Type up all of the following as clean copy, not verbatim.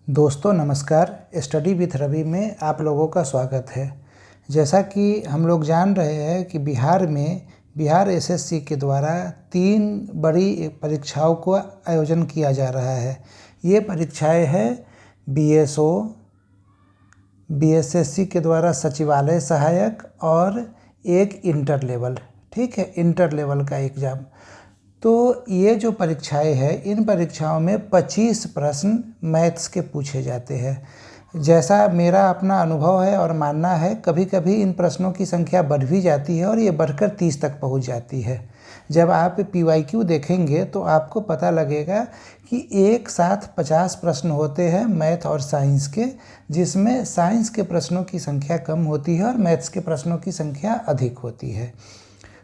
दोस्तों नमस्कार। Study with Ravi में आप लोगों का स्वागत है। जैसा कि हम लोग जान रहे हैं कि बिहार एसएससी के द्वारा 3 बड़ी परीक्षाओं को आयोजन किया जा रहा है। ये परीक्षाएं हैं बीएसओ, बीएसएससी के द्वारा सचिवालय सहायक और एक इंटर लेवल, ठीक है, इंटर लेवल का एग्ज़ाम। तो ये जो परीक्षाएं हैं, इन परीक्षाओं में 25 प्रश्न मैथ्स के पूछे जाते हैं। जैसा मेरा अपना अनुभव है और मानना है, कभी कभी इन प्रश्नों की संख्या बढ़ भी जाती है और ये बढ़कर 30 तक पहुंच जाती है। जब आप पीवाईक्यू देखेंगे तो आपको पता लगेगा कि एक साथ 50 प्रश्न होते हैं मैथ और साइंस के, जिसमें साइंस के प्रश्नों की संख्या कम होती है और मैथ्स के प्रश्नों की संख्या अधिक होती है।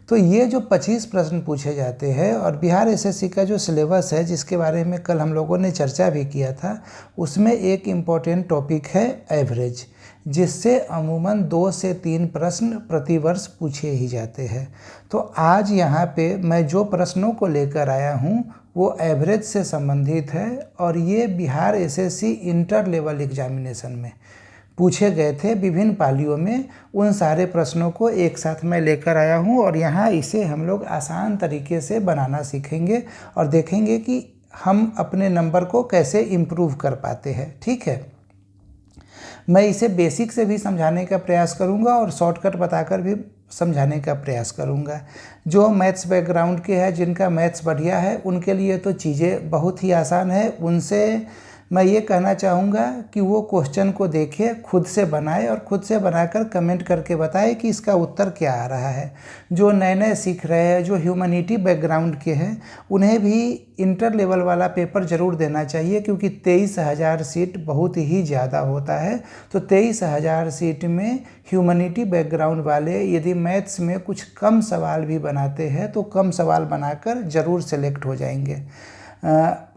तो ये जो 25 प्रश्न पूछे जाते हैं और बिहार एसएससी का जो सिलेबस है, जिसके बारे में कल हम लोगों ने चर्चा भी किया था, उसमें एक इम्पॉर्टेंट टॉपिक है एवरेज, जिससे अमूमन 2 से 3 प्रश्न प्रतिवर्ष पूछे ही जाते हैं। तो आज यहाँ पे मैं जो प्रश्नों को लेकर आया हूँ वो एवरेज से संबंधित है और ये Bihar SSC inter level examination में पूछे गए थे विभिन्न पालियों में। उन सारे प्रश्नों को एक साथ मैं लेकर आया हूं और यहाँ इसे हम लोग आसान तरीके से बनाना सीखेंगे और देखेंगे कि हम अपने नंबर को कैसे इम्प्रूव कर पाते हैं, ठीक है। मैं इसे बेसिक से भी समझाने का प्रयास करूंगा और शॉर्टकट बताकर भी समझाने का प्रयास करूंगा। जो मैथ्स बैकग्राउंड के हैं, जिनका मैथ्स बढ़िया है, उनके लिए तो चीज़ें बहुत ही आसान है। उनसे मैं ये कहना चाहूँगा कि वो क्वेश्चन को देखे, खुद से बनाए और खुद से बनाकर कमेंट करके बताए कि इसका उत्तर क्या आ रहा है। जो नए नए सीख रहे हैं, जो ह्यूमैनिटी बैकग्राउंड के हैं, उन्हें भी इंटर लेवल वाला पेपर ज़रूर देना चाहिए, क्योंकि 23,000 सीट बहुत ही ज़्यादा होता है। तो 23,000 सीट में ह्यूमैनिटी बैकग्राउंड वाले यदि मैथ्स में कुछ कम सवाल भी बनाते हैं तो कम सवाल बनाकर ज़रूर सेलेक्ट हो जाएंगे।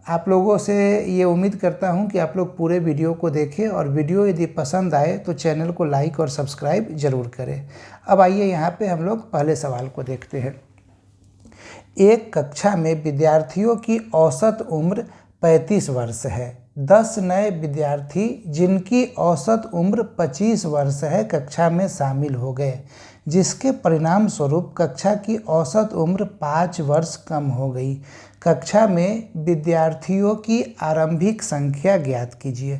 आप लोगों से ये उम्मीद करता हूँ कि आप लोग पूरे वीडियो को देखें और वीडियो यदि पसंद आए तो चैनल को लाइक और सब्सक्राइब ज़रूर करें। अब आइए यहाँ पे हम लोग पहले सवाल को देखते हैं। एक कक्षा में विद्यार्थियों की औसत उम्र 35 वर्ष है। 10 नए विद्यार्थी जिनकी औसत उम्र 25 वर्ष है कक्षा में शामिल हो गए, जिसके परिणाम स्वरूप कक्षा की औसत उम्र 5 वर्ष कम हो गई। कक्षा में विद्यार्थियों की आरंभिक संख्या ज्ञात कीजिए।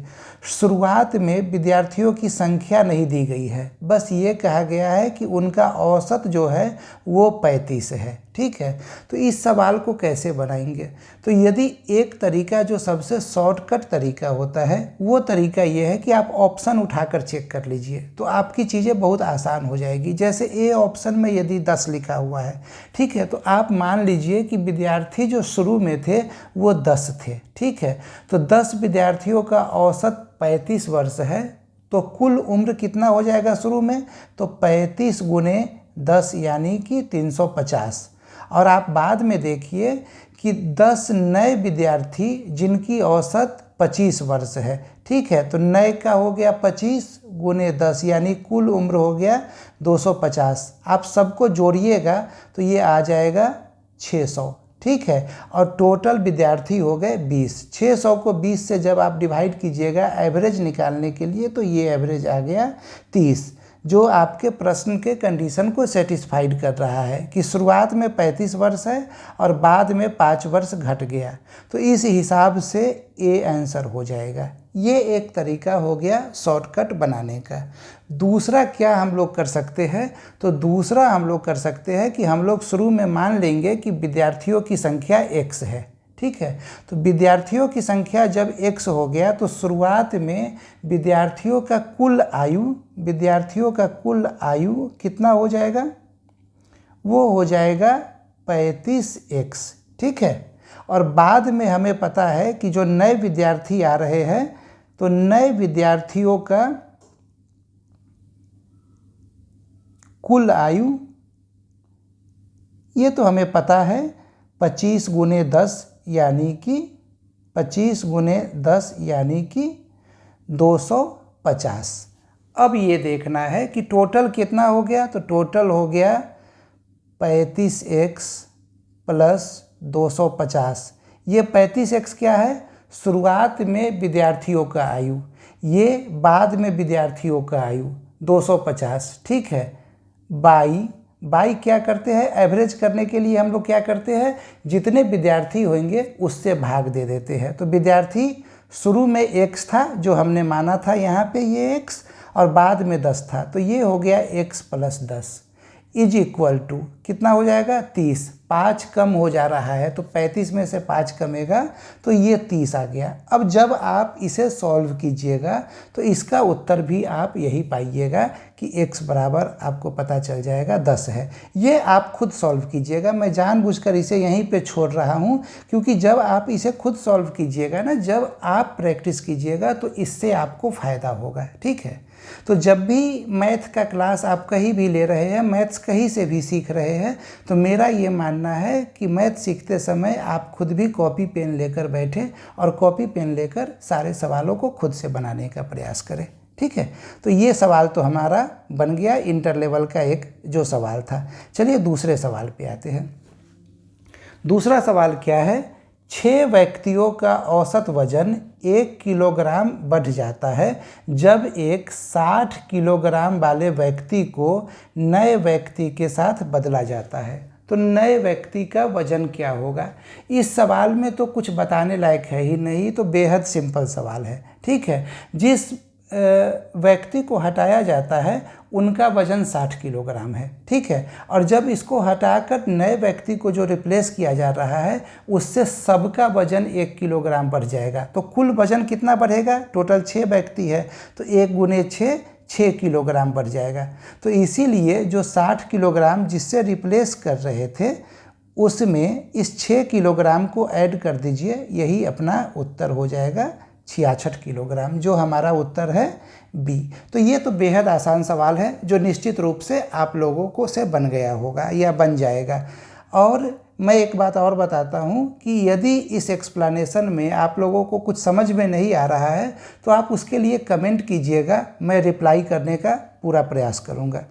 शुरुआत में विद्यार्थियों की संख्या नहीं दी गई है, बस ये कहा गया है कि उनका औसत जो है वो 35 है, ठीक है। तो इस सवाल को कैसे बनाएंगे? तो यदि एक तरीका जो सबसे शॉर्टकट तरीका होता है, वो तरीका ये है कि आप ऑप्शन उठाकर चेक कर लीजिए, तो आपकी चीज़ें बहुत आसान हो जाएगी। जैसे ए ऑप्शन में यदि 10 लिखा हुआ है, ठीक है, तो आप मान लीजिए कि विद्यार्थी जो शुरू में थे वो 10 थे, ठीक है। तो 10 विद्यार्थियों का औसत 35 वर्ष है, तो कुल उम्र कितना हो जाएगा शुरू में? तो 35 गुने 10 यानी कि 350। और आप बाद में देखिए कि 10 नए विद्यार्थी जिनकी औसत 25 वर्ष है, ठीक है, तो नए का हो गया 25 गुने 10 यानी कुल उम्र हो गया 250। आप सबको जोड़िएगा तो ये आ जाएगा 600, ठीक है। और टोटल विद्यार्थी हो गए 20। 600 को 20 से जब आप डिवाइड कीजिएगा एवरेज निकालने के लिए, तो ये एवरेज आ गया 30, जो आपके प्रश्न के कंडीशन को सेटिस्फाइड कर रहा है कि शुरुआत में 35 वर्ष है और बाद में 5 वर्ष घट गया। तो इस हिसाब से ए आंसर हो जाएगा। ये एक तरीका हो गया शॉर्टकट बनाने का। दूसरा क्या हम लोग कर सकते हैं? तो दूसरा हम लोग कर सकते हैं कि हम लोग शुरू में मान लेंगे कि विद्यार्थियों की संख्या x है, ठीक है। तो विद्यार्थियों की संख्या जब x हो गया तो शुरुआत में विद्यार्थियों का कुल आयु कितना हो जाएगा? वो हो जाएगा 35x, ठीक है। और बाद में हमें पता है कि जो नए विद्यार्थी आ रहे हैं, तो नए विद्यार्थियों का कुल आयु, ये तो हमें पता है 25 गुने 10 यानी कि 25 गुने 10 यानी कि 250। अब ये देखना है कि टोटल कितना हो गया। तो टोटल हो गया 35x प्लस 250। ये 35x क्या है? शुरुआत में विद्यार्थियों का आयु, ये बाद में विद्यार्थियों का आयु 250, ठीक है। बाई क्या करते हैं, एवरेज करने के लिए हम लोग क्या करते हैं, जितने विद्यार्थी होंगे उससे भाग दे देते हैं। तो विद्यार्थी शुरू में x था जो हमने माना था यहाँ पे ये x, और बाद में 10 था, तो ये हो गया x + 10 इज इक्वल टू कितना हो जाएगा 30। 5 कम हो जा रहा है तो 35 में से 5 कमेगा तो ये 30 आ गया। अब जब आप इसे सॉल्व कीजिएगा तो इसका उत्तर भी आप यही पाइएगा कि x बराबर आपको पता चल जाएगा 10 है। ये आप खुद सॉल्व कीजिएगा, मैं जानबूझकर इसे यहीं पे छोड़ रहा हूँ क्योंकि जब आप इसे खुद सॉल्व कीजिएगा ना, जब आप प्रैक्टिस कीजिएगा तो इससे आपको फ़ायदा होगा, ठीक है। तो जब भी मैथ का क्लास आप कहीं भी ले रहे हैं, मैथ्स कहीं से भी सीख रहे हैं, तो मेरा ये मानना है कि मैथ सीखते समय आप खुद भी कॉपी पेन लेकर बैठें और कॉपी पेन लेकर सारे सवालों को खुद से बनाने का प्रयास करें, ठीक है। तो ये सवाल तो हमारा बन गया इंटर लेवल का एक जो सवाल था। चलिए दूसरे सवाल पे आते हैं। दूसरा सवाल क्या है, 6 व्यक्तियों का औसत वजन 1 किलोग्राम बढ़ जाता है जब एक 60 किलोग्राम वाले व्यक्ति को नए व्यक्ति के साथ बदला जाता है। तो नए व्यक्ति का वजन क्या होगा। इस सवाल में तो कुछ बताने लायक है ही नहीं, तो बेहद सिंपल सवाल है, ठीक है। जिस व्यक्ति को हटाया जाता है उनका वजन 60 किलोग्राम है, ठीक है। और जब इसको हटाकर नए व्यक्ति को जो रिप्लेस किया जा रहा है उससे सबका वजन 1 किलोग्राम बढ़ जाएगा। तो कुल वजन कितना बढ़ेगा, टोटल 6 व्यक्ति है तो 1 × 6 6 किलोग्राम बढ़ जाएगा। तो इसीलिए जो 60 किलोग्राम जिससे रिप्लेस कर रहे थे उसमें इस 6 किलोग्राम को ऐड कर दीजिए, यही अपना उत्तर हो जाएगा 66 किलोग्राम, जो हमारा उत्तर है बी। तो ये तो बेहद आसान सवाल है जो निश्चित रूप से आप लोगों को से बन गया होगा या बन जाएगा। और मैं एक बात और बताता हूँ कि यदि इस एक्सप्लेनेशन में आप लोगों को कुछ समझ में नहीं आ रहा है तो आप उसके लिए कमेंट कीजिएगा, मैं रिप्लाई करने का पूरा प्रयास करूँगा।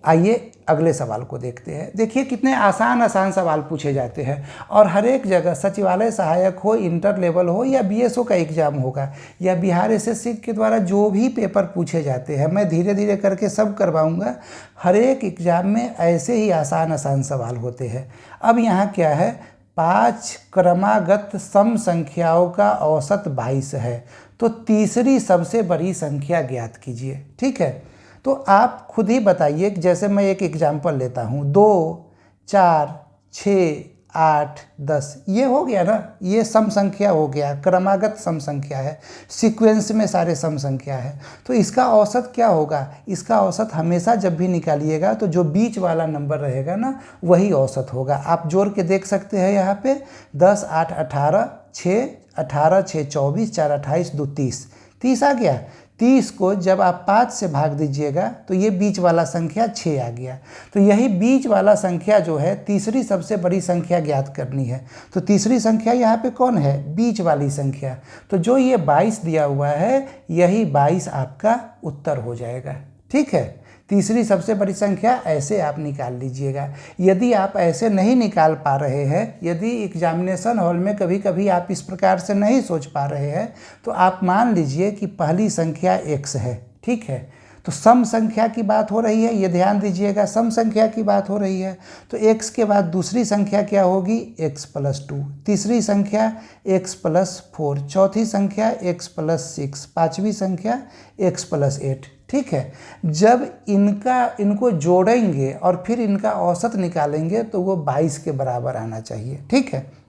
आइए अगले सवाल को देखते हैं। देखिए कितने आसान सवाल पूछे जाते हैं और हर एक जगह सचिवालय सहायक हो, इंटर लेवल हो या बीएसओ का एग्ज़ाम होगा या बिहार एसएससी के द्वारा जो भी पेपर पूछे जाते हैं, मैं धीरे धीरे करके सब करवाऊंगा। हर एक एग्ज़ाम में ऐसे ही आसान सवाल होते हैं। अब यहाँ क्या है, 5 क्रमागत सम संख्याओं का औसत 22 है, तो तीसरी सबसे बड़ी संख्या ज्ञात कीजिए, ठीक है। तो आप खुद ही बताइए, जैसे मैं एक एग्जाम्पल लेता हूँ, 2, 4, 6, 8, 10, ये हो गया ना, ये सम संख्या हो गया, क्रमागत सम संख्या है, सीक्वेंस में सारे सम संख्या है। तो इसका औसत क्या होगा, इसका औसत हमेशा जब भी निकालिएगा तो जो बीच वाला नंबर रहेगा ना वही औसत होगा। आप जोड़ के देख सकते हैं यहाँ पे 10, 8, 18, 6, 18, 6, 24, 4, 28, 2, 30, 30 आ गया। 30 को जब आप 5 से भाग दीजिएगा तो ये बीच वाला संख्या 6 आ गया। तो यही बीच वाला संख्या जो है तीसरी सबसे बड़ी संख्या ज्ञात करनी है। तो तीसरी संख्या यहाँ पे कौन है, बीच वाली संख्या। तो जो ये 22 दिया हुआ है यही 22 आपका उत्तर हो जाएगा, ठीक है। तीसरी सबसे बड़ी संख्या ऐसे आप निकाल लीजिएगा। यदि आप ऐसे नहीं निकाल पा रहे हैं, यदि एग्जामिनेशन हॉल में कभी कभी आप इस प्रकार से नहीं सोच पा रहे हैं, तो आप मान लीजिए कि पहली संख्या x है, ठीक है। तो सम संख्या की बात हो रही है, ये ध्यान दीजिएगा, सम संख्या की बात हो रही है। तो x के बाद दूसरी संख्या क्या होगी, x + 2, तीसरी संख्या x + 4, चौथी संख्या x + 6, पाँचवीं संख्या x + 8, ठीक है। जब इनको जोड़ेंगे और फिर इनका औसत निकालेंगे तो वो 22 के बराबर आना चाहिए, ठीक है।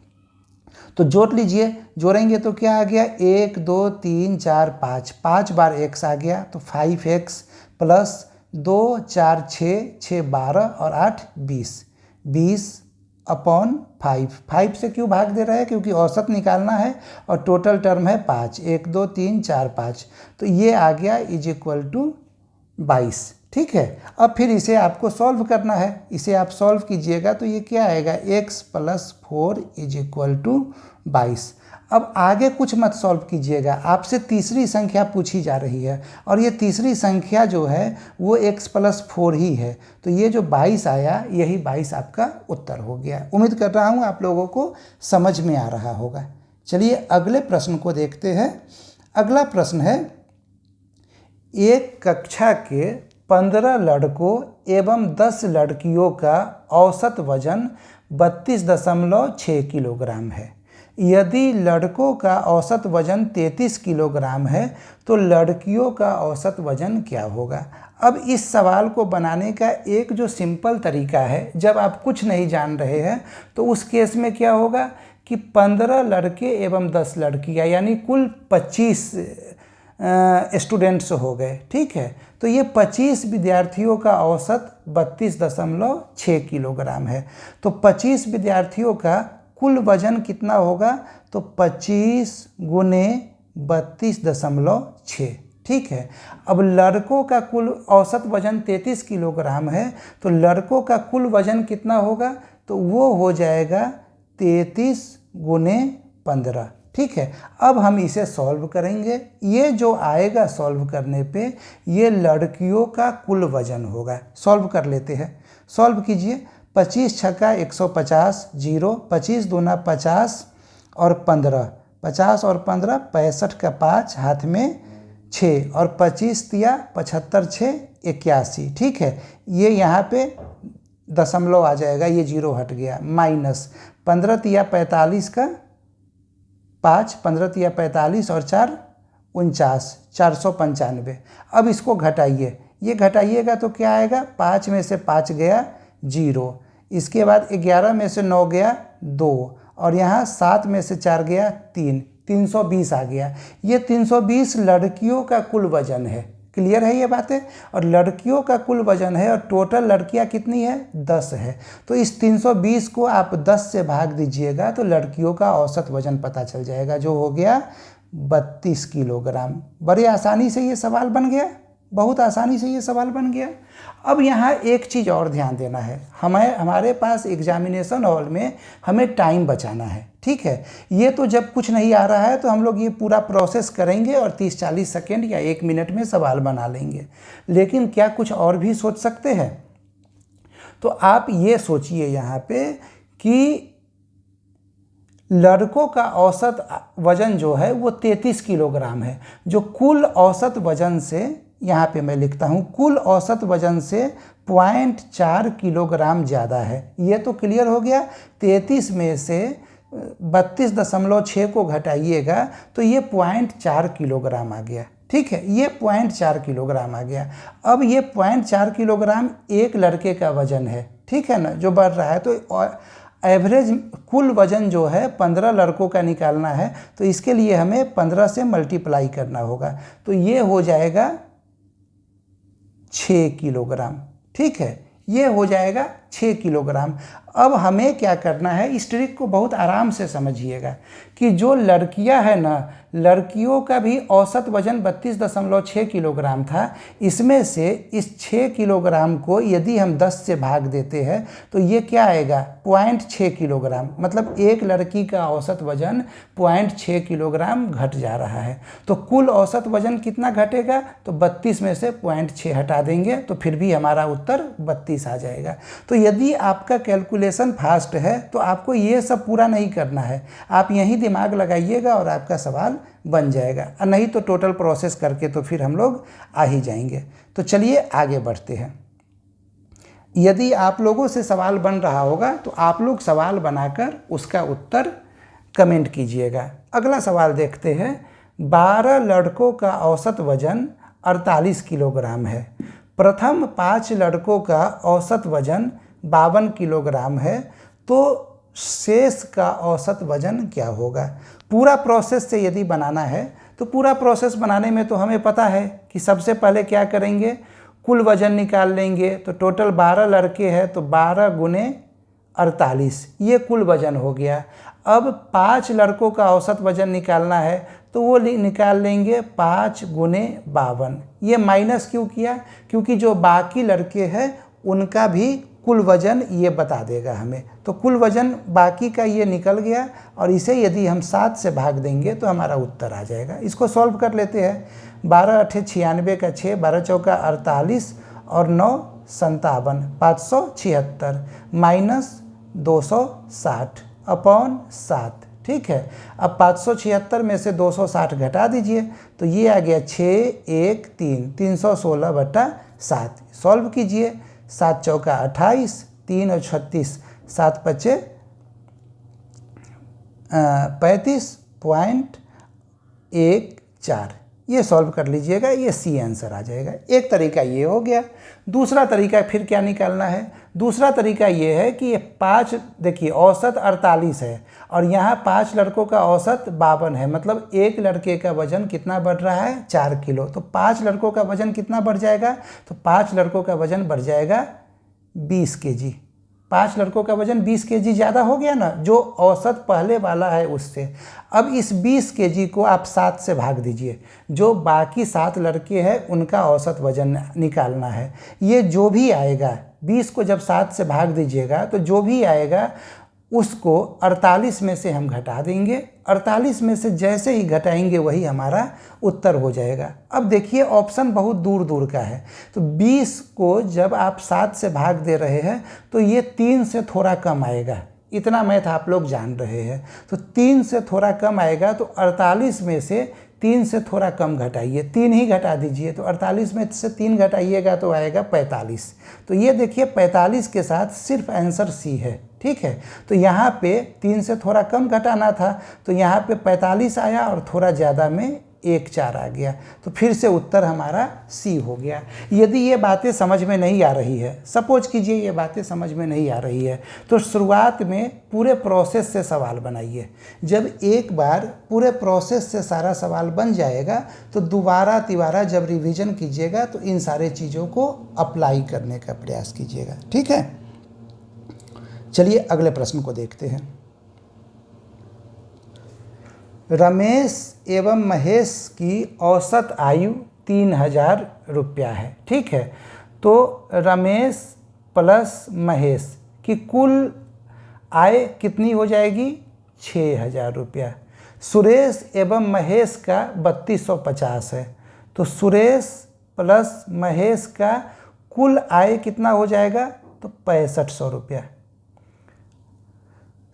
तो जोड़ लीजिए, जोड़ेंगे तो क्या आ गया, 1, 2, 3, 4, 5, 5 बार x आ गया तो 5x + 2, 4, 6, 6, 12 और 8, 20, 20/5। 5 से क्यों भाग दे रहे हैं, क्योंकि औसत निकालना है और टोटल टर्म है 5, 1, 2, 3, 4, 5। तो ये आ गया = 22, ठीक है। अब फिर इसे आपको सॉल्व करना है, इसे आप सॉल्व कीजिएगा तो ये क्या आएगा, x + 4 = 22। अब आगे कुछ मत सॉल्व कीजिएगा, आपसे तीसरी संख्या पूछी जा रही है और ये तीसरी संख्या जो है वो x + 4 ही है। तो ये जो 22 आया यही 22 आपका उत्तर हो गया। उम्मीद कर रहा हूँ आप लोगों को समझ में आ रहा होगा। चलिए अगले प्रश्न को देखते हैं। अगला प्रश्न है, एक कक्षा के 15 लड़कों एवं 10 लड़कियों का औसत वजन 32.6 किलोग्राम है। यदि लड़कों का औसत वजन 33 किलोग्राम है तो लड़कियों का औसत वजन क्या होगा। अब इस सवाल को बनाने का एक जो सिंपल तरीका है, जब आप कुछ नहीं जान रहे हैं तो उस केस में क्या होगा कि 15 लड़के एवं 10 लड़कियां यानी कुल 25 स्टूडेंट्स हो गए। ठीक है, तो ये 25 विद्यार्थियों का औसत 32.6 किलोग्राम है। तो 25 विद्यार्थियों का कुल वजन कितना होगा, तो 25 गुने 32.6। ठीक है, अब लड़कों का कुल औसत वजन 33 किलोग्राम है, तो लड़कों का कुल वजन कितना होगा, तो वो हो जाएगा 33 गुने 15। ठीक है, अब हम इसे सॉल्व करेंगे। ये जो आएगा सॉल्व करने पे, ये लड़कियों का कुल वजन होगा। सॉल्व कर लेते हैं, सॉल्व कीजिए। 25 छक्का 150, 0, 25 दूना 50 और 15, 50 और 15 65 का 5 हाथ में 6 और 25 तिया 75 6 81। ठीक है, ये यहाँ पे दशमलव आ जाएगा, ये 0 हट गया। माइनस 15 तिया 45 का 5, 15 तिया 45 और 4 49, 495। अब इसको घटाइए, ये घटाइएगा तो क्या आएगा, 5 में से 5 गया 0, इसके बाद 11 में से 9 गया 2 और यहाँ 7 में से 4 गया 3, 320 आ गया। ये 320 लड़कियों का कुल वजन है। क्लियर है ये बातें। और लड़कियों का कुल वजन है और टोटल लड़कियां कितनी है, 10 है। तो इस 320 को आप 10 से भाग दीजिएगा तो लड़कियों का औसत वजन पता चल जाएगा, जो हो गया 32 किलोग्राम। बड़े आसानी से ये सवाल बन गया, बहुत आसानी से ये सवाल बन गया। अब यहाँ एक चीज़ और ध्यान देना है, हमारे पास एग्जामिनेशन हॉल में हमें टाइम बचाना है। ठीक है, ये तो जब कुछ नहीं आ रहा है तो हम लोग ये पूरा प्रोसेस करेंगे और 30-40 सेकेंड या 1 मिनट में सवाल बना लेंगे। लेकिन क्या कुछ और भी सोच सकते हैं? तो आप ये सोचिए यहाँ पे कि लड़कों का औसत वजन जो है वो 33 किलोग्राम है, जो कुल औसत वजन से, यहाँ पे मैं लिखता हूँ, कुल औसत वजन से 0.4 किलोग्राम ज़्यादा है। ये तो क्लियर हो गया। 33 में से 32.6 को घटाइएगा तो ये 0.4 किलोग्राम आ गया। ठीक है, ये 0.4 किलोग्राम आ गया। अब ये 0.4 किलोग्राम एक लड़के का वजन है। ठीक है ना, जो बढ़ रहा है। तो एवरेज कुल वजन जो है 15 लड़कों का निकालना है, तो इसके लिए हमें 15 से मल्टीप्लाई करना होगा। तो ये हो जाएगा 6 किलोग्राम। ठीक है, ये हो जाएगा 6 किलोग्राम। अब हमें क्या करना है, इस ट्रिक को बहुत आराम से समझिएगा कि जो लड़कियां हैं ना, लड़कियों का भी औसत वजन 32.6 किलोग्राम था। इसमें से इस 6 किलोग्राम को यदि हम 10 से भाग देते हैं तो ये क्या आएगा, 0.6 किलोग्राम। मतलब एक लड़की का औसत वजन 0.6 किलोग्राम घट जा रहा है। तो कुल औसत वजन कितना घटेगा, तो 32 में से 0.6 हटा देंगे तो फिर भी हमारा उत्तर 32 आ जाएगा। तो यदि आपका कैलकुलेशन फास्ट है तो आपको ये सब पूरा नहीं करना है, आप यहीं दिमाग लगाइएगा और आपका सवाल बन जाएगा। और नहीं तो टोटल प्रोसेस करके तो फिर हम लोग आ ही जाएंगे। तो चलिए आगे बढ़ते हैं। यदि आप लोगों से सवाल बन रहा होगा तो आप लोग सवाल बनाकर उसका उत्तर कमेंट कीजिएगा। अगला सवाल देखते हैं। 12 लड़कों का औसत वजन 48 किलोग्राम है। प्रथम 5 लड़कों का औसत वजन 52 किलोग्राम है, तो शेष का औसत वजन क्या होगा। पूरा प्रोसेस से यदि बनाना है तो पूरा प्रोसेस बनाने में तो हमें पता है कि सबसे पहले क्या करेंगे, कुल वजन निकाल लेंगे। तो टोटल 12 लड़के हैं तो 12 गुने 48, ये कुल वजन हो गया। अब 5 लड़कों का औसत वजन निकालना है तो वो निकाल लेंगे 5 गुने 52। ये माइनस क्यों किया, क्योंकि जो बाकी लड़के हैं उनका भी कुल वजन ये बता देगा हमें। तो कुल वजन बाकी का ये निकल गया और इसे यदि हम 7 से भाग देंगे तो हमारा उत्तर आ जाएगा। इसको सॉल्व कर लेते हैं। 12 8 96 का 6, 12 चौका 48 और 9 57, 576 माइनस 260 अपॉन 7। ठीक है। अब 576 में से 260 घटा दीजिए तो ये आ गया 613 316/7। सॉल्व कीजिए, 7 चौका 28, 3 और 36, 7 पचे 35.14। ये सॉल्व कर लीजिएगा, ये सी आंसर आ जाएगा। एक तरीका ये हो गया। दूसरा तरीका फिर क्या निकालना है? दूसरा तरीका ये है कि ये 5, देखिए औसत 48 है और यहाँ 5 लड़कों का औसत 52 है, मतलब एक लड़के का वजन कितना बढ़ रहा है? 4 किलो। तो 5 लड़कों का वजन कितना बढ़ जाएगा? तो 5 लड़कों का वजन बढ़ जाएगा 20 केजी। 5 लड़कों का वजन 20 केजी ज़्यादा हो गया ना, जो औसत पहले वाला है उससे। अब इस 20 केजी को आप 7 से भाग दीजिए, जो बाकी 7 लड़के हैं उनका औसत वजन निकालना है। ये जो भी आएगा, 20 को जब 7 से भाग दीजिएगा तो जो भी आएगा उसको 48 में से हम घटा देंगे। 48 में से जैसे ही घटाएंगे वही हमारा उत्तर हो जाएगा। अब देखिए ऑप्शन बहुत दूर दूर का है, तो 20 को जब आप 7 से भाग दे रहे हैं तो ये 3 से थोड़ा कम आएगा। इतना मैथ आप लोग जान रहे हैं, तो 3 से थोड़ा कम आएगा। तो 48 में से 3 से थोड़ा कम घटाइए, 3 ही घटा दीजिए। तो 48 में से 3 घटाइएगा तो आएगा 45। तो ये देखिए 45 के साथ सिर्फ आंसर सी है, ठीक है। तो यहाँ पे 3 से थोड़ा कम घटाना था, तो यहाँ पे 45 आया और थोड़ा ज़्यादा में 1 4 आ गया। तो फिर से उत्तर हमारा सी हो गया। यदि ये बातें समझ में नहीं आ रही है, सपोज कीजिए ये बातें समझ में नहीं आ रही है, तो शुरुआत में पूरे प्रोसेस से सवाल बनाइए। जब एक बार पूरे प्रोसेस से सारा सवाल बन जाएगा तो दोबारा तिबारा जब रिवीजन कीजिएगा तो इन सारे चीज़ों को अप्लाई करने का प्रयास कीजिएगा, ठीक है। चलिए अगले प्रश्न को देखते हैं। रमेश एवं महेश की औसत आयु 3000 रुपया है, ठीक है। तो रमेश प्लस महेश की कुल आय कितनी हो जाएगी? 6000 रुपया। सुरेश एवं महेश का 3250 है, तो सुरेश प्लस महेश का कुल आय कितना हो जाएगा? तो 6500 रुपया।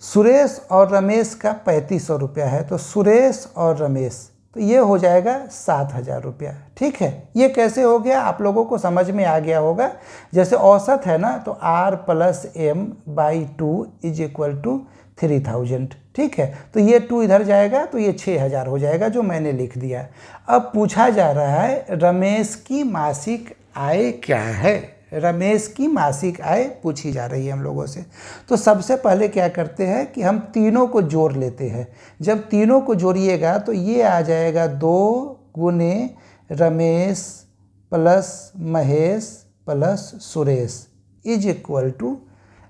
सुरेश और रमेश का 3500 रुपया है, तो सुरेश और रमेश, तो ये हो जाएगा 7000 रुपया, ठीक है। ये कैसे हो गया आप लोगों को समझ में आ गया होगा। जैसे औसत है ना, तो R + M/2 = 3000, ठीक है। तो ये 2 इधर जाएगा तो ये 6000 हो जाएगा, जो मैंने लिख दिया। अब पूछा जा रहा है रमेश की मासिक आय क्या है? रमेश की मासिक आय पूछी जा रही है हम लोगों से। तो सबसे पहले क्या करते हैं कि हम तीनों को जोड़ लेते हैं। जब तीनों को जोड़िएगा तो ये आ जाएगा 2 गुने रमेश प्लस महेश प्लस सुरेश =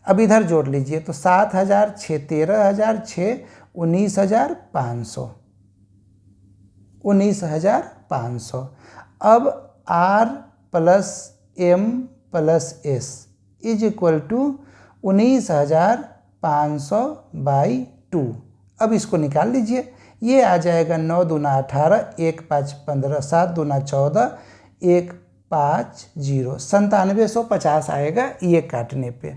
अब इधर जोड़ लीजिए तो 7000 6 13000 6 19500 19500। अब R + M + S = 19500/2। अब इसको निकाल लीजिए, ये आ जाएगा 9 दूना 18 1 5 15 7 दूना 14 1 5 0 9750 आएगा ये काटने पे।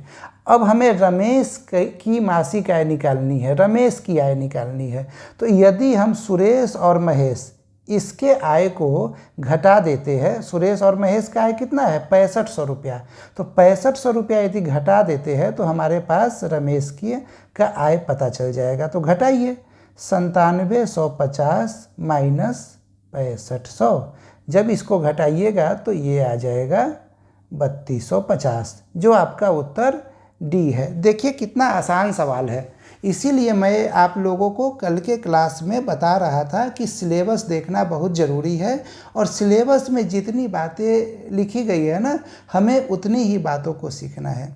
अब हमें रमेश की मासिक आय निकालनी है, रमेश की आय निकालनी है। तो यदि हम सुरेश और महेश इसके आय को घटा देते हैं, सुरेश और महेश का आय कितना है? 6500 रुपया। तो 6500 रुपया यदि घटा देते हैं तो हमारे पास रमेश की का आय पता चल जाएगा। तो घटाइए, 9750 - 6500। जब इसको घटाइएगा तो ये आ जाएगा 3250, जो आपका उत्तर डी है। देखिए कितना आसान सवाल है। इसीलिए मैं आप लोगों को कल के क्लास में बता रहा था कि सिलेबस देखना बहुत ज़रूरी है, और सिलेबस में जितनी बातें लिखी गई है ना, हमें उतनी ही बातों को सीखना है।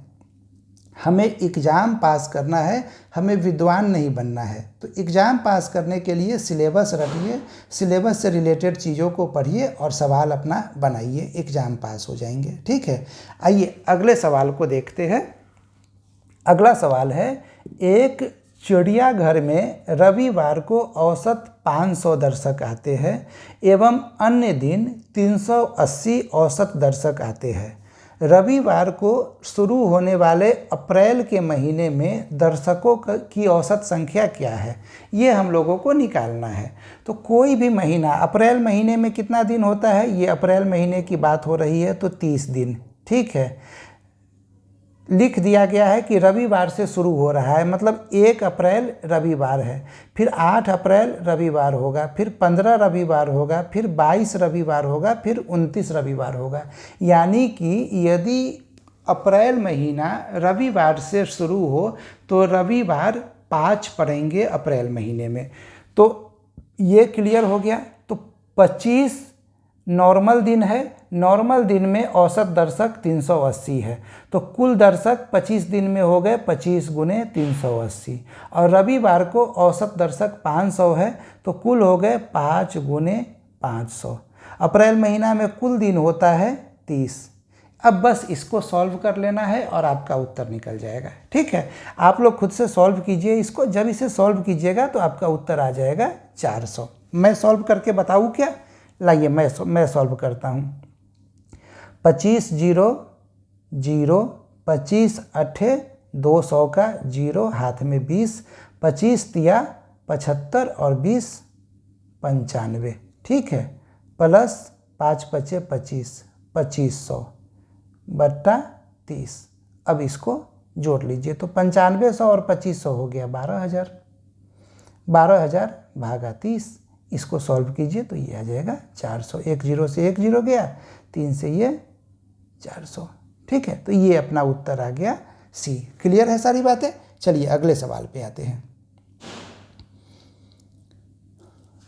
हमें एग्ज़ाम पास करना है, हमें विद्वान नहीं बनना है। तो एग्ज़ाम पास करने के लिए सिलेबस रटिए, सिलेबस से रिलेटेड चीज़ों को पढ़िए और सवाल अपना बनाइए, एग्ज़ाम पास हो जाएंगे, ठीक है। आइए अगले सवाल को देखते हैं। अगला सवाल है, एक चिड़ियाघर में रविवार को औसत 500 दर्शक आते हैं एवं अन्य दिन 380 औसत दर्शक आते हैं। रविवार को शुरू होने वाले अप्रैल के महीने में दर्शकों की औसत संख्या क्या है, ये हम लोगों को निकालना है। तो कोई भी महीना, अप्रैल महीने में कितना दिन होता है, ये अप्रैल महीने की बात हो रही है, तो 30 दिन, ठीक है। लिख दिया गया है कि रविवार से शुरू हो रहा है, मतलब 1 अप्रैल रविवार है, फिर 8 अप्रैल रविवार होगा, फिर 15 रविवार होगा, फिर 22 रविवार होगा, फिर 29 रविवार होगा। यानी कि यदि अप्रैल महीना रविवार से शुरू हो तो रविवार 5 पड़ेंगे अप्रैल महीने में। तो ये क्लियर हो गया। तो 25 नॉर्मल दिन है, नॉर्मल दिन में औसत दर्शक 380 है, तो कुल दर्शक 25 दिन में हो गए 25 गुने 380, और रविवार को औसत दर्शक 500 है, तो कुल हो गए 5 गुने 500। अप्रैल महीना में कुल दिन होता है 30। अब बस इसको सॉल्व कर लेना है और आपका उत्तर निकल जाएगा, ठीक है। आप लोग खुद से सॉल्व कीजिए इसको, जब इसे सॉल्व कीजिएगा तो आपका उत्तर आ जाएगा 400। मैं सॉल्व करके बताऊँ क्या? लाइए मैं सॉल्व करता हूँ। 25 0 0, 25 8 200 का 0, हाथ में 20, 25 तिया 75 और 20 95, ठीक है, प्लस 5 पचे 25, 2500 बट्टा 30। अब इसको जोड़ लीजिए तो 9500 और 2500 हो गया 12000, 12000 भागा 30। इसको सॉल्व कीजिए तो ये आ जाएगा 400। 1 0 से 1 0 गया, 3 से ये 400, ठीक है। तो ये अपना उत्तर आ गया सी। क्लियर है सारी बातें? चलिए अगले सवाल पे आते हैं।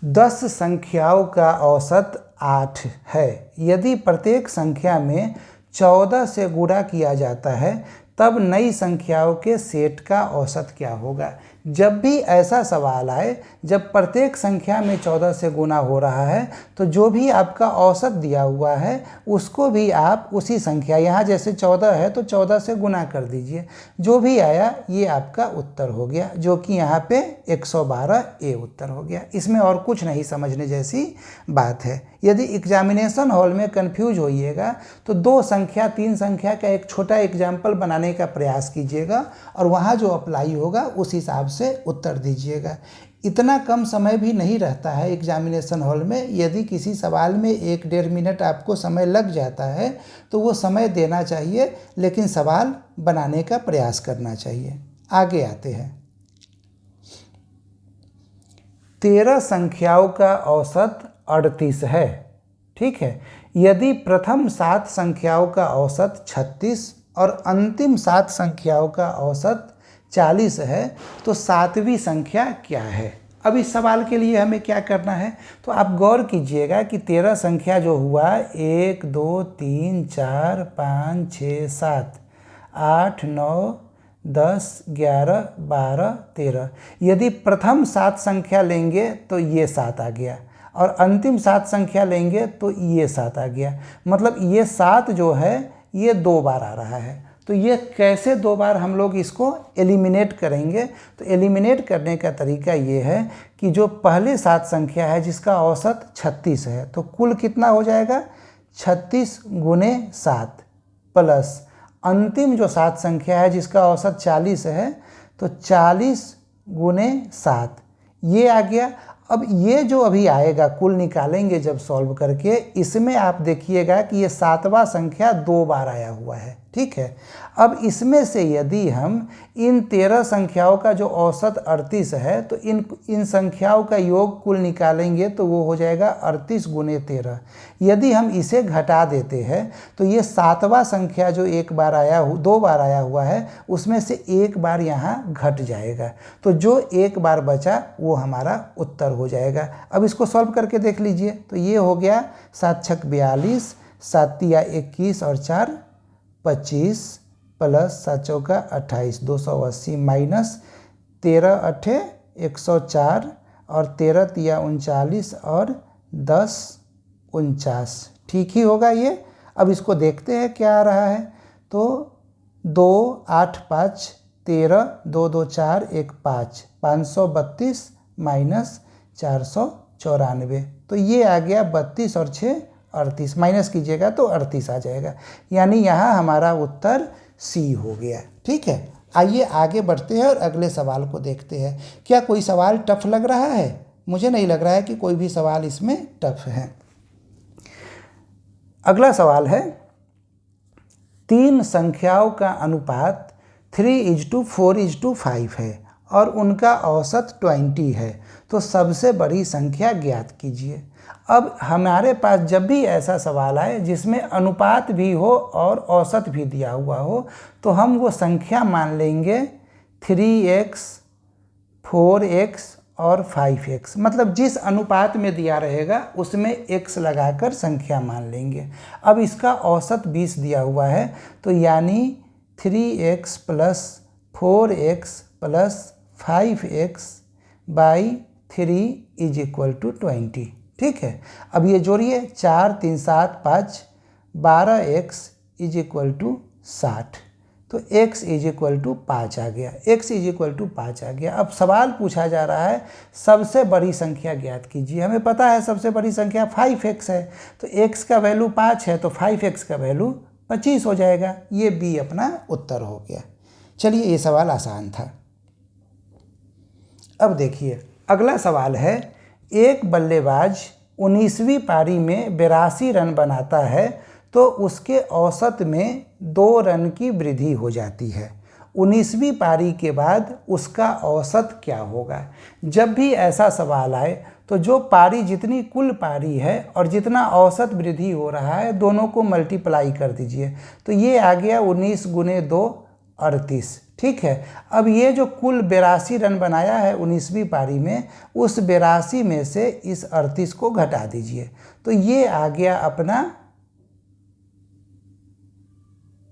10 संख्याओं का औसत 8 है। यदि प्रत्येक संख्या में 14 से गुणा किया जाता है तब नई संख्याओं के सेट का औसत क्या होगा? जब भी ऐसा सवाल आए, जब प्रत्येक संख्या में 14 से गुणा हो रहा है, तो जो भी आपका औसत दिया हुआ है उसको भी आप उसी संख्या, यहाँ जैसे 14 है तो 14 से गुणा कर दीजिए, जो भी आया ये आपका उत्तर हो गया, जो कि यहाँ पे 112 ए उत्तर हो गया। इसमें और कुछ नहीं समझने जैसी बात है। यदि एग्जामिनेशन हॉल में कंफ्यूज होइएगा तो 2 संख्या 3 संख्या का एक छोटा एग्जाम्पल बनाने का प्रयास कीजिएगा और वहाँ जो अप्लाई होगा उस हिसाब से उत्तर दीजिएगा। इतना कम समय भी नहीं रहता है एग्जामिनेशन हॉल में। यदि किसी सवाल में 1-1.5 मिनट आपको समय लग जाता है तो वो समय देना चाहिए, लेकिन सवाल बनाने का प्रयास करना चाहिए। आगे आते हैं। 13 संख्याओं का औसत 38 है, ठीक है। यदि प्रथम 7 संख्याओं का औसत 36 और अंतिम 7 संख्याओं का औसत 40 है तो 7वीं संख्या क्या है? अब इस सवाल के लिए हमें क्या करना है, तो आप गौर कीजिएगा कि 13 संख्या जो हुआ 1 2 3 4 5 6 7 8 9 10 11 12 13। यदि प्रथम 7 संख्या लेंगे तो ये 7 आ गया, और अंतिम 7 संख्या लेंगे तो ये 7 आ गया। मतलब ये 7 जो है ये 2 बार आ रहा है। तो ये कैसे 2 बार हम लोग इसको एलिमिनेट करेंगे? तो एलिमिनेट करने का तरीका ये है कि जो पहले 7 संख्या है जिसका औसत 36 है, तो कुल कितना हो जाएगा? 36 गुने 7 प्लस अंतिम जो 7 संख्या है जिसका औसत 40 है, तो 40 गुने 7 ये आ गया। अब ये जो अभी आएगा कुल निकालेंगे जब सॉल्व करके, इसमें आप देखिएगा कि ये 7वां संख्या 2 बार आया हुआ है, ठीक है। अब इसमें से यदि हम इन 13 संख्याओं का जो औसत 38 है, तो इन संख्याओं का योग कुल निकालेंगे तो वो हो जाएगा 38 गुने 13। यदि हम इसे घटा देते हैं तो ये 7वां संख्या जो 2 बार आया हुआ है उसमें से 1 बार यहाँ घट जाएगा, तो जो 1 बार बचा वो हमारा उत्तर हो जाएगा। अब इसको सॉल्व करके देख लीजिए तो ये हो गया 7 छक 42, 7 तिया 21 और 4 25 प्लस 7 चौका 28, 280 माइनस 13 अठे 104 और 13 तिया 39 और 10 49, ठीक ही होगा ये। अब इसको देखते हैं क्या आ रहा है। तो 2 8 5 13 2 2 4 1 5, 532 माइनस 494, तो ये आ गया 32 और 6 38, माइनस कीजिएगा तो 38 आ जाएगा, यानी यहाँ हमारा उत्तर सी हो गया। ठीक है, आइए आगे बढ़ते हैं और अगले सवाल को देखते हैं। क्या कोई सवाल टफ लग रहा है? मुझे नहीं लग रहा है कि कोई भी सवाल इसमें टफ है। अगला सवाल है, 3 संख्याओं का अनुपात 3:4:5 है और उनका औसत 20 है, तो सबसे बड़ी संख्या ज्ञात कीजिए। अब हमारे पास जब भी ऐसा सवाल आए जिसमें अनुपात भी हो और औसत भी दिया हुआ हो, तो हम वो संख्या मान लेंगे 3x, 4x और 5x, मतलब जिस अनुपात में दिया रहेगा उसमें x लगाकर संख्या मान लेंगे। अब इसका औसत 20 दिया हुआ है, तो यानी 3x + 4x + 5x / 3 = 20। ठीक है, अब ये जोड़िए, 4 3 7 5, 12x = 60, तो x = 5 आ गया, x = 5 आ गया। अब सवाल पूछा जा रहा है सबसे बड़ी संख्या ज्ञात कीजिए। हमें पता है सबसे बड़ी संख्या 5x है, तो x का वैल्यू 5 है, तो 5x का वैल्यू 25 हो जाएगा। ये बी अपना उत्तर हो गया। चलिए, ये सवाल आसान था। अब देखिए, अगला सवाल है, एक बल्लेबाज 19वीं पारी में 82 रन बनाता है तो उसके औसत में 2 रन की वृद्धि हो जाती है। 19वीं पारी के बाद उसका औसत क्या होगा? जब भी ऐसा सवाल आए तो जो पारी, जितनी कुल पारी है और जितना औसत वृद्धि हो रहा है, दोनों को मल्टीप्लाई कर दीजिए, तो ये आ गया 19 × 2 38। ठीक है, अब ये जो कुल 82 रन बनाया है 19वीं पारी में, उस 82 में से इस 38 को घटा दीजिए, तो ये आ गया अपना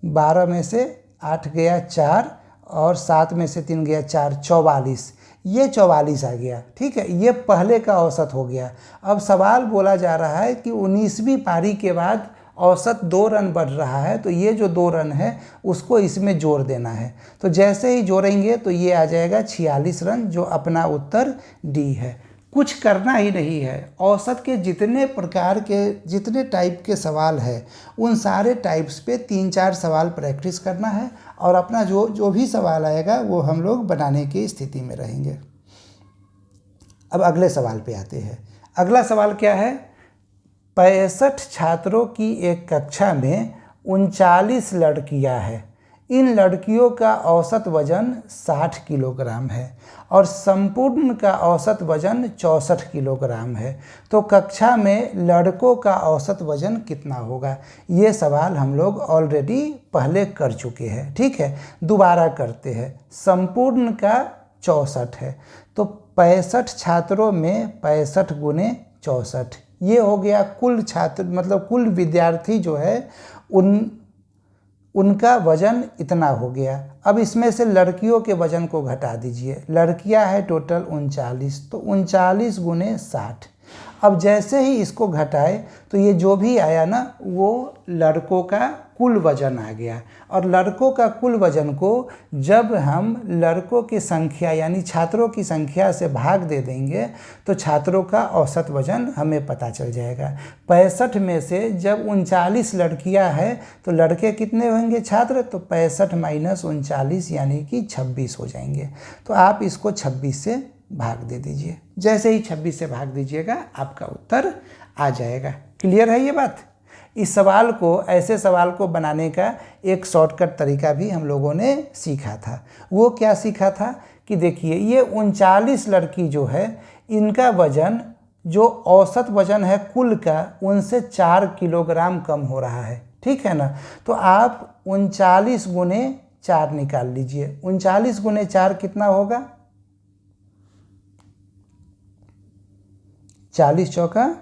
12 में से 8 गया 4 और 7 में से 3 गया 4, 44। ये 44 आ गया। ठीक है, ये पहले का औसत हो गया। अब सवाल बोला जा रहा है कि 19वीं पारी के बाद औसत 2 रन बढ़ रहा है, तो ये जो 2 रन है उसको इसमें जोड़ देना है। तो जैसे ही जोड़ेंगे तो ये आ जाएगा 46 रन, जो अपना उत्तर डी है। कुछ करना ही नहीं है, औसत के जितने प्रकार के, जितने टाइप के सवाल है, उन सारे टाइप्स पे 3-4 सवाल प्रैक्टिस करना है और अपना जो भी सवाल आएगा वो हम लोग बनाने की स्थिति में रहेंगे। अब अगले सवाल पे आते हैं। अगला सवाल क्या है? 65 छात्रों की एक कक्षा में 39 लड़कियां हैं। इन लड़कियों का औसत वजन 60 किलोग्राम है और संपूर्ण का औसत वजन 64 किलोग्राम है, तो कक्षा में लड़कों का औसत वजन कितना होगा? ये सवाल हम लोग ऑलरेडी पहले कर चुके हैं। ठीक है, दोबारा करते हैं। संपूर्ण का 64 है, तो 65 छात्रों में 65 × 64, ये हो गया कुल छात्र, मतलब कुल विद्यार्थी जो है उनका वजन इतना हो गया। अब इसमें से लड़कियों के वजन को घटा दीजिए। लड़कियां है टोटल 39, तो 39 × 60। अब जैसे ही इसको घटाए तो ये जो भी आया ना, वो लड़कों का कुल वजन आ गया। और लड़कों का कुल वजन को जब हम लड़कों की संख्या यानी छात्रों की संख्या से भाग दे देंगे तो छात्रों का औसत वजन हमें पता चल जाएगा। 65 में से जब 39 लड़कियां हैं तो लड़के कितने होंगे छात्र? तो 65 - 39 यानी कि 26 हो जाएंगे। तो आप इसको 26 से भाग दे दीजिए। जैसे ही 26 से भाग दीजिएगा आपका उत्तर आ जाएगा। क्लियर है ये बात? इस सवाल को, ऐसे सवाल को बनाने का एक शॉर्टकट तरीका भी हम लोगों ने सीखा था। वो क्या सीखा था कि देखिए, ये 39 लड़की जो है, इनका वजन जो औसत वजन है कुल का, उनसे 4 किलोग्राम कम हो रहा है। ठीक है ना? तो आप 39 × 4 निकाल लीजिए। 39 × 4 कितना होगा? 40 चौका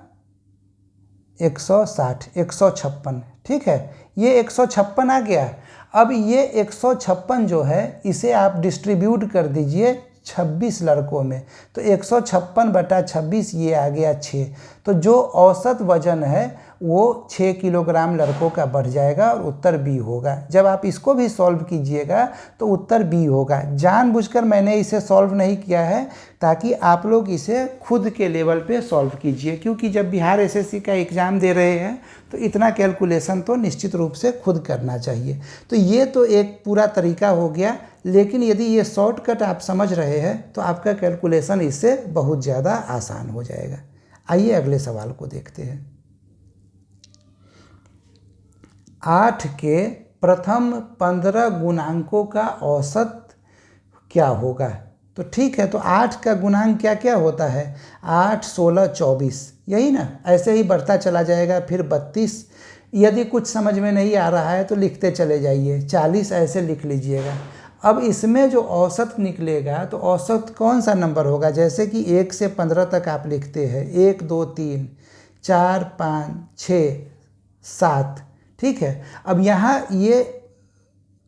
160, 156। ठीक है, ये 156 आ गया। अब ये 156 जो है, इसे आप डिस्ट्रीब्यूट कर दीजिए 26 लड़कों में, तो 156/26 ये आ गया 6। तो जो औसत वजन है वो 6 किलोग्राम लड़कों का बढ़ जाएगा और उत्तर बी होगा। जब आप इसको भी सॉल्व कीजिएगा तो उत्तर बी होगा। जानबूझकर मैंने इसे सॉल्व नहीं किया है ताकि आप लोग इसे खुद के लेवल पे सॉल्व कीजिए, क्योंकि जब बिहार एसएससी का एग्ज़ाम दे रहे हैं तो इतना कैलकुलेशन तो निश्चित रूप से खुद करना चाहिए। तो ये तो एक पूरा तरीका हो गया, लेकिन यदि ये शॉर्टकट आप समझ रहे हैं तो आपका कैलकुलेशन इससे बहुत ज़्यादा आसान हो जाएगा। आइए अगले सवाल को देखते हैं। 8 के प्रथम 15 गुणांकों का औसत क्या होगा? तो ठीक है, तो 8 का गुणांक क्या क्या होता है? 8, 16, 24, यही ना। ऐसे ही बढ़ता चला जाएगा, फिर 32। यदि कुछ समझ में नहीं आ रहा है तो लिखते चले जाइए, 40 ऐसे लिख लीजिएगा। अब इसमें जो औसत निकलेगा तो औसत कौन सा नंबर होगा? जैसे कि 1 से 15 तक आप लिखते हैं, 1, 2, 3, 4, 5, 6, 7, ठीक है। अब यहाँ ये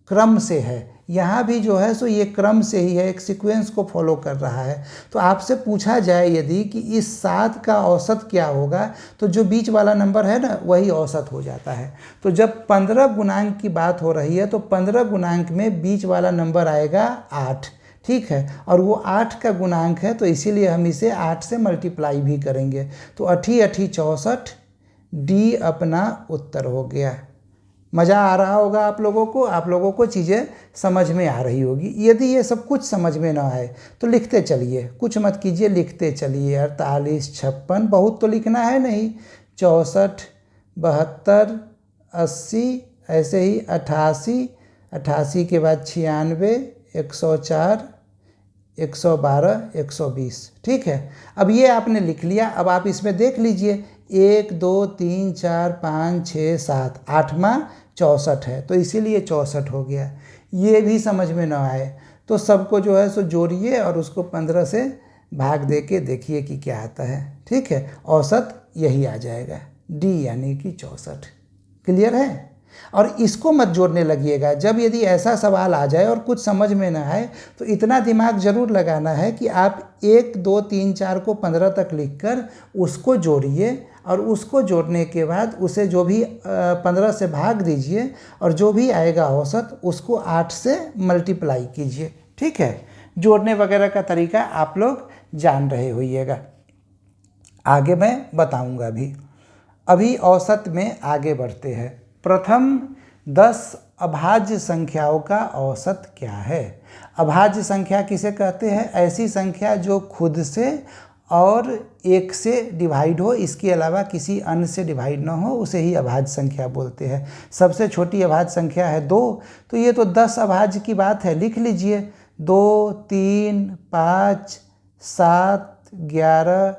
क्रम से है, यहाँ भी जो है सो ये क्रम से ही है, एक सीक्वेंस को फॉलो कर रहा है। तो आपसे पूछा जाए यदि कि इस 7 का औसत क्या होगा, तो जो बीच वाला नंबर है ना वही औसत हो जाता है। तो जब 15 गुणांक की बात हो रही है तो 15 गुणांक में बीच वाला नंबर आएगा 8, ठीक है। और वो 8 का गुणांक है तो इसीलिए हम इसे 8 से मल्टीप्लाई भी करेंगे। तो 8 8 64, डी अपना उत्तर हो गया। मज़ा आ रहा होगा आप लोगों को चीज़ें समझ में आ रही होगी। यदि ये सब कुछ समझ में ना आए तो लिखते चलिए, कुछ मत कीजिए, लिखते चलिए। 48, 56, बहुत तो लिखना है नहीं, 64, 72, 80, ऐसे ही 88, 88 के बाद 96, 104, 112, 120, ठीक है। अब ये आपने लिख लिया। अब आप इसमें देख लीजिए, 1, 2, 3, 4, 5, 6, 7, 8वां 64 है तो इसीलिए 64 हो गया। ये भी समझ में ना आए तो सबको जो है सो जोड़िए और उसको 15 से भाग दे के देखिए कि क्या आता है, ठीक है। औसत यही आ जाएगा, डी यानी कि 64। क्लियर है? और इसको मत जोड़ने लगिएगा। जब यदि ऐसा सवाल आ जाए और कुछ समझ में ना आए तो इतना दिमाग ज़रूर लगाना है कि आप 1, 2, 3, 4 को 15 तक लिखकर उसको जोड़िए और उसको जोड़ने के बाद उसे जो भी 15 से भाग दीजिए और जो भी आएगा औसत उसको 8 से मल्टीप्लाई कीजिए, ठीक है। जोड़ने वगैरह का तरीका आप लोग जान रहे होइएगा, आगे मैं बताऊंगा भी। अभी औसत में आगे बढ़ते हैं। प्रथम 10 अभाज्य संख्याओं का औसत क्या है? अभाज्य संख्या किसे कहते हैं? ऐसी संख्या जो खुद से और 1 से डिवाइड हो, इसके अलावा किसी अन्य से डिवाइड ना हो, उसे ही अभाज्य संख्या बोलते हैं। सबसे छोटी अभाज्य संख्या है 2, तो ये तो 10 अभाज्य की बात है, लिख लीजिए। 2, 3, 5, 7, 11,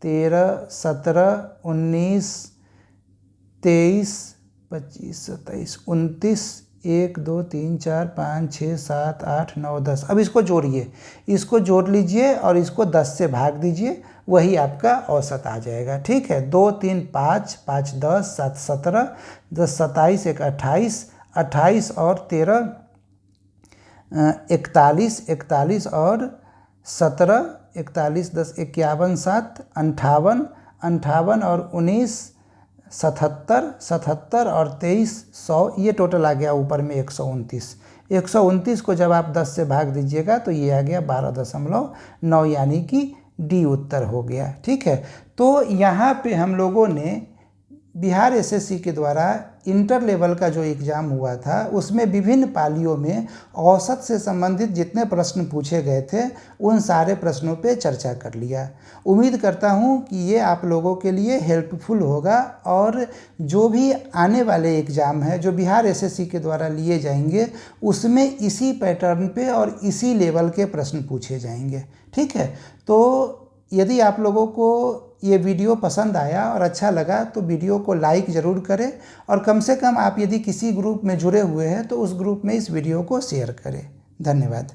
13, 17, 19, 23, 25, 27, 29, 1, 2, 3, 4, 5, 6, 7, 8, 9, 10। अब इसको जोड़िए, इसको जोड़ लीजिए और इसको 10 से भाग दीजिए, वही आपका औसत आ जाएगा, ठीक है। 2, 3, 5, 5, 10, 7, 17, 10, 27, 1, 28, 28 और 13, 41, 41 और 17, 41, 10, 51, 7, 58, 58 और 19, 77, 77 और 23, 100, ये टोटल आ गया ऊपर में 129। 129 को जब आप 10 से भाग दीजिएगा तो ये आ गया 12.9, यानी कि डी उत्तर हो गया, ठीक है। तो यहाँ पे हम लोगों ने बिहार एसएससी के द्वारा इंटर लेवल का जो एग्ज़ाम हुआ था उसमें विभिन्न पालियों में औसत से संबंधित जितने प्रश्न पूछे गए थे उन सारे प्रश्नों पे चर्चा कर लिया। उम्मीद करता हूँ कि ये आप लोगों के लिए हेल्पफुल होगा और जो भी आने वाले एग्ज़ाम है जो बिहार एसएससी के द्वारा लिए जाएंगे उसमें इसी पैटर्न पे और इसी लेवल के प्रश्न पूछे जाएंगे, ठीक है। तो यदि आप लोगों को ये वीडियो पसंद आया और अच्छा लगा तो वीडियो को लाइक ज़रूर करें और कम से कम आप यदि किसी ग्रुप में जुड़े हुए हैं तो उस ग्रुप में इस वीडियो को शेयर करें। धन्यवाद।